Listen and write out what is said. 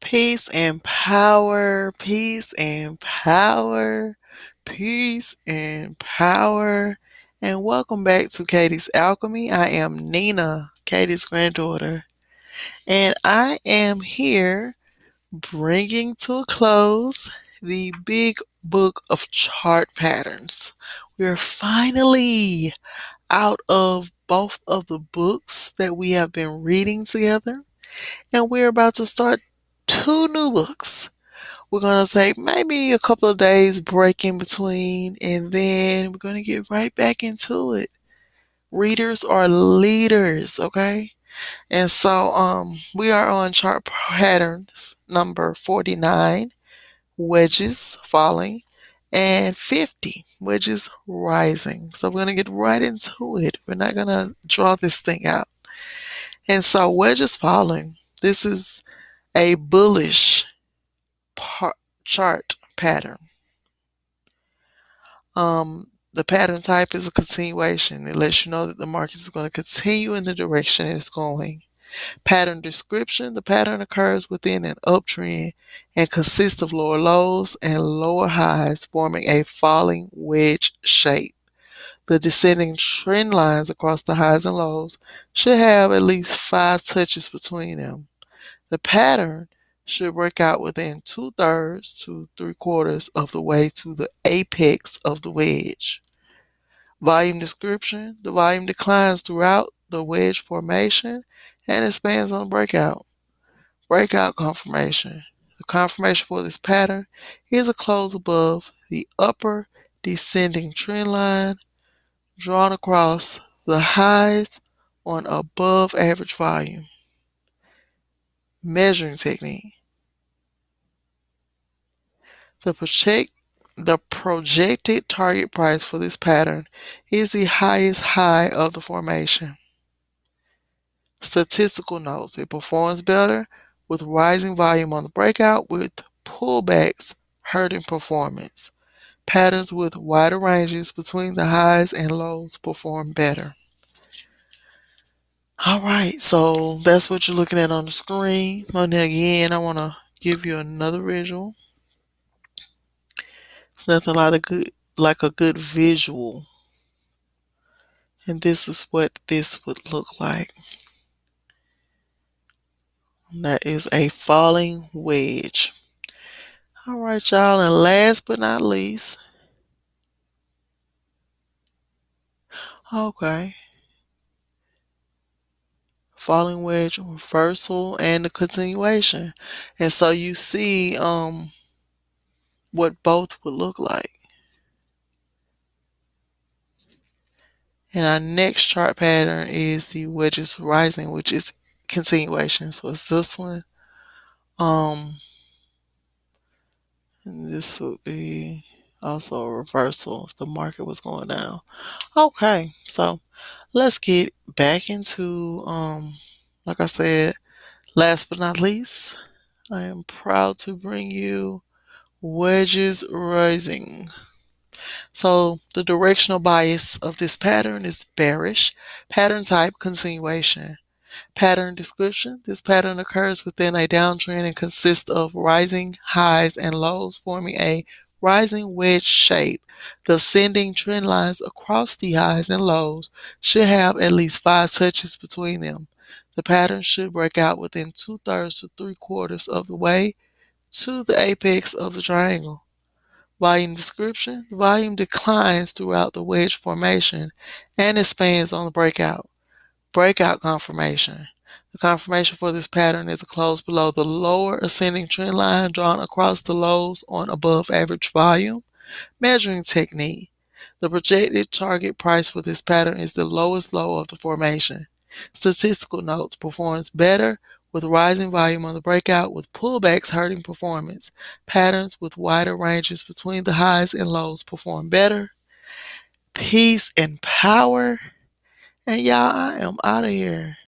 Peace and power, peace and power, peace and power. And welcome back to KTsAlchmy. I am Nina, Katie's granddaughter, and I am here bringing to a close the big book of chart patterns. We're finally out of both of the books that we have been reading together, and we're about to start two new books. We're going to take maybe a couple of days break in between, and then we're going to get right back into it. Readers are leaders, okay? And so we are on chart patterns number 49, Wedges Falling, and 50, Wedges Rising. So we're going to get right into it. We're not going to draw this thing out. And so Wedges Falling, this is a bullish chart pattern. The pattern type is a continuation. It lets you know that the market is going to continue in the direction it's going. Pattern description: the pattern occurs within an uptrend and consists of lower lows and lower highs forming a falling wedge shape. The descending trend lines across the highs and lows should have at least 5 touches between them. The pattern should work out within 2/3 to 3/4 of the way to the apex of the wedge. Volume description: the volume declines throughout the wedge formation and expands on breakout. Breakout confirmation: the confirmation for this pattern is a close above the upper descending trend line drawn across the highs on above average volume. Measuring technique: the projected target price for this pattern is the highest high of the formation. Statistical notes: it performs better with rising volume on the breakout, with pullbacks hurting performance. Patterns with wider ranges between the highs and lows perform better. All right, so that's what you're looking at on the screen. And then again, I want to give you another visual. It's nothing like a good visual. And this is what this would look like. And that is a falling wedge. All right, y'all. And last but not least, okay, falling wedge reversal and the continuation. And so you see what both would look like. And our next chart pattern is the Wedges Rising, which is continuation. So it's this one. And this would be also a reversal if the market was going down. Okay, so let's get back into like I said, last but not least, I am proud to bring you Wedges Rising. So the directional bias of this pattern is bearish. Pattern type: continuation. Pattern description: this pattern occurs within a downtrend and consists of rising highs and lows forming a rising wedge shape. The ascending trend lines across the highs and lows should have at least 5 touches between them. The pattern should break out within 2/3 to 3/4 of the way to the apex of the triangle. Volume description: the volume declines throughout the wedge formation and expands on the breakout. Breakout confirmation: the confirmation for this pattern is a close below the lower ascending trend line drawn across the lows on above average volume. Measuring technique: the projected target price for this pattern is the lowest low of the formation. Statistical notes: performs better with rising volume on the breakout, with pullbacks hurting performance. Patterns with wider ranges between the highs and lows perform better. Peace and power. And y'all, I am out of here.